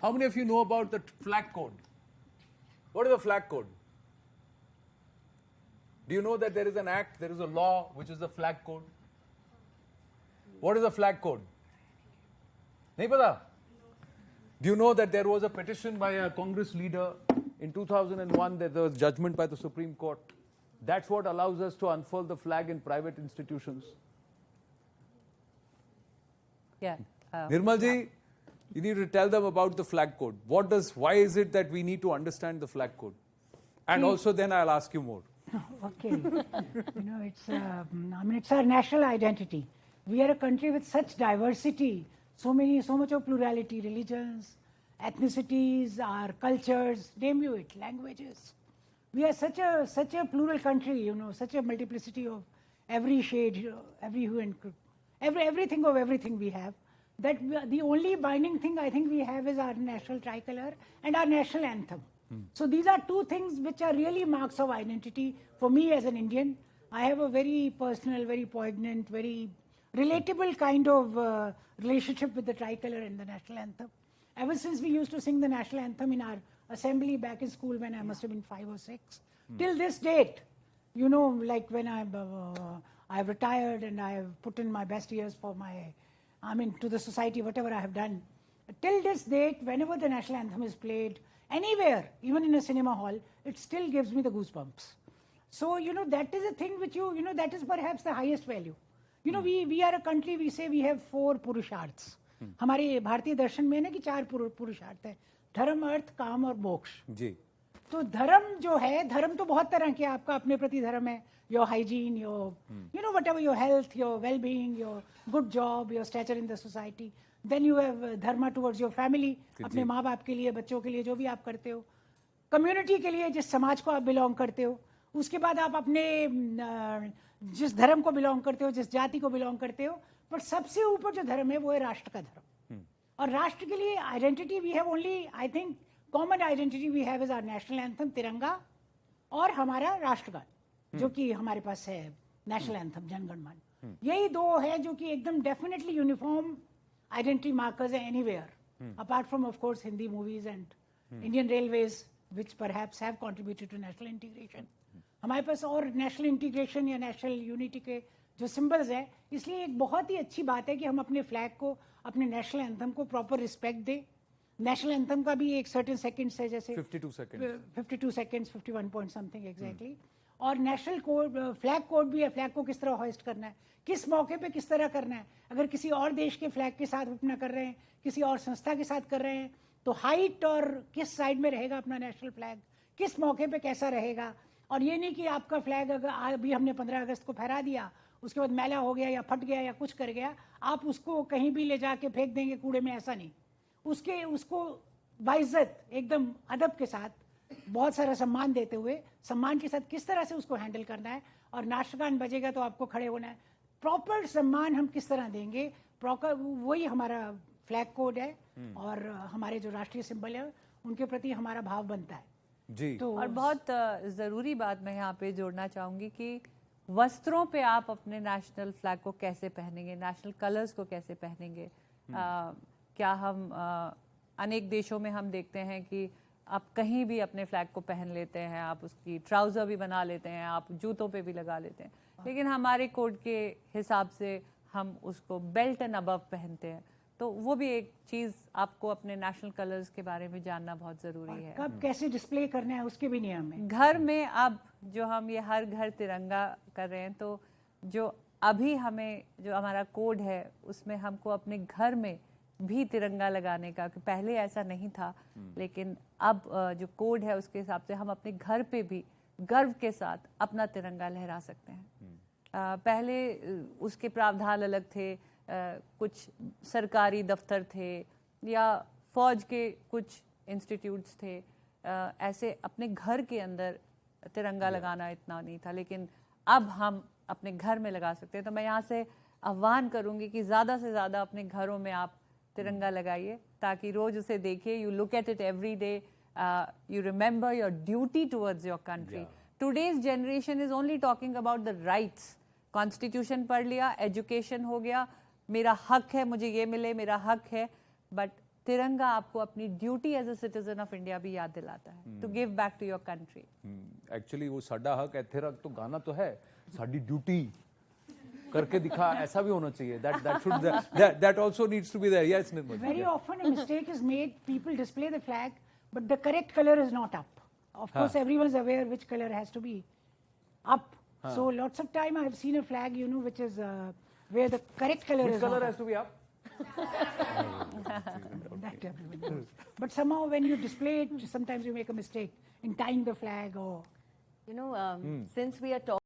How many of you know about the flag code? What is the flag code? Do you know that there is an act, there is a law which is the flag code? What is the flag code? Nahi pata? Do you know that there was a petition by a Congress leader in 2001 that there was judgment by the Supreme Court? That's what allows us to unfurl the flag in private institutions. Yeah. Nirmal ji, you need to tell them about the flag code. Why is it that we need to understand the flag code? And also then I'll ask you more. Okay. It's our national identity. We are a country with such diversity, so much of plurality, religions, ethnicities, our cultures, name you it, languages. We are such a plural country, such a multiplicity of every shade, every hue and everything of everything we have. That the only binding thing I think we have is our national tricolor and our national anthem. So these are two things which are really marks of identity for me as an Indian. I have a very personal, very poignant, very relatable kind of relationship with the tricolor and the national anthem. Ever since we used to sing the national anthem in our assembly back in school when I must have been 5 or 6, till this date, like when I've retired and I've put in my best years for to the society, whatever I have done. Till this date, whenever the national anthem is played, anywhere, even in a cinema hall, it still gives me the goosebumps. So, that is a thing which that is perhaps the highest value. We are a country, we say we have 4 purusharths. हमारे भारतीय दर्शन में ना कि 4 पुरुषार्थ है, धर्म, अर्थ, काम और मोक्ष जी. तो धर्म जो है, धर्म तो बहुत तरह के, आपका अपने प्रति धर्म है, your hygiene, your whatever, your health, your well-being, your good job, your stature in the society. Then you have dharma towards your family, अपने माँ बाप के लिए, बच्चों के लिए, जो भी आप करते हो, कम्युनिटी के लिए, जिस समाज को आप बिलोंग करते हो, उसके बाद आप अपने जिस धर्म को बिलोंग करते हो, जिस जाति को बिलोंग करते हो, पर सबसे ऊपर जो धर्म है वो है राष्ट्र का धर्म. और राष्ट्र के लिए identity we have only, I think common identity we have is our national anthem Tiranga और हमारा राष्ट्रगान जो कि हमारे पास है, नेशनल एंथम जनगण मन. यही 2 है जो कि एकदम definitely uniform identity markers are anywhere, apart from, of course, Hindi movies and Indian Railways, which perhaps have contributed to national integration. हमारे पास और नेशनल इंटीग्रेशन या नेशनल यूनिटी के जो सिंबल्स है, इसलिए एक बहुत ही अच्छी बात है कि हम अपने फ्लैग को, अपने नेशनल एंथम को प्रॉपर रिस्पेक्ट दें. नेशनल एंथम का भी एक सर्टेन सेकंड्स है, जैसे 52 सेकंड्स 51 पॉइंट समथिंग एग्जैक्टली. और नेशनल कोड, फ्लैग कोड भी है, फ्लैग को किस तरह होस्ट करना है, किस मौके पे किस तरह करना है. अगर किसी और देश के फ्लैग के साथ अपना कर रहे हैं, किसी और संस्था के साथ कर रहे हैं, तो हाइट और किस साइड में रहेगा अपना नेशनल फ्लैग, किस मौके पे कैसा रहेगा. और ये नहीं कि आपका फ्लैग अगर अभी हमने 15 अगस्त को फहरा दिया, उसके बाद मैला हो गया या फट गया या कुछ कर गया, आप उसको कहीं भी ले जाके फेंक देंगे कूड़े में, ऐसा नहीं. उसको बाइज्जत एकदम अदब के साथ, बहुत सारा सम्मान देते हुए, सम्मान के साथ किस तरह से उसको हैंडल करना है. और राष्ट्रगान बजेगा तो आपको खड़े होना है. प्रॉपर सम्मान हम किस तरह देंगे, प्रॉपर वही हमारा फ्लैग कोड है. और हमारे जो राष्ट्रीय सिंबल है उनके प्रति हमारा भाव बनता है जी. तो और बहुत ज़रूरी बात मैं यहाँ पे जोड़ना चाहूँगी कि वस्त्रों पे आप अपने नेशनल फ्लैग को कैसे पहनेंगे, नेशनल कलर्स को कैसे पहनेंगे. क्या हम अनेक देशों में हम देखते हैं कि आप कहीं भी अपने फ्लैग को पहन लेते हैं, आप उसकी ट्राउज़र भी बना लेते हैं, आप जूतों पे भी लगा लेते हैं, लेकिन हमारे कोड के हिसाब से हम उसको बेल्ट एंड अबव पहनते हैं. तो वो भी एक चीज़ आपको अपने नेशनल कलर्स के बारे में जानना बहुत ज़रूरी है. कब कैसे डिस्प्ले करना है उसके भी नियम है. घर में अब जो हम ये हर घर तिरंगा कर रहे हैं, तो जो अभी हमें जो हमारा कोड है उसमें हमको अपने घर में भी तिरंगा लगाने का, कि पहले ऐसा नहीं था, लेकिन अब जो कोड है उसके हिसाब से हम अपने घर पे भी गर्व के साथ अपना तिरंगा लहरा सकते हैं. पहले उसके प्रावधान अलग थे, कुछ सरकारी दफ्तर थे या फौज के कुछ इंस्टीट्यूट्स थे, ऐसे अपने घर के अंदर तिरंगा लगाना इतना नहीं था, लेकिन अब हम अपने घर में लगा सकते हैं. तो मैं यहाँ से आह्वान करूँगी कि ज़्यादा से ज़्यादा अपने घरों में आप तिरंगा लगाइए, ताकि रोज उसे देखिए, you look at it every day, you remember your duty towards your country. Today's generation is only talking about the rights. Constitution पढ़ लिया, एजुकेशन हो गया, मेरा हक है, मुझे ये मिले, मेरा हक है, बट तिरंगा आपको अपनी duty as a citizen of India भी याद दिलाता है, to give back to your country. Actually वो साडा हक ਇੱਥੇ ਰੱਖ तो गाना तो है साडी ड्यूटी करके दिखा, ऐसा भी होना चाहिए। that also needs to be there. Yes, Nirmal. Very often a mistake is made. People display the flag, but the correct color is not up. Of course, everyone's aware which color has to be up. So lots of time I have seen a flag, you know, which is where the correct color Which is color not has to be up? That everyone knows. But somehow when you display it, sometimes you make a mistake in tying the flag or. You know, since we are talking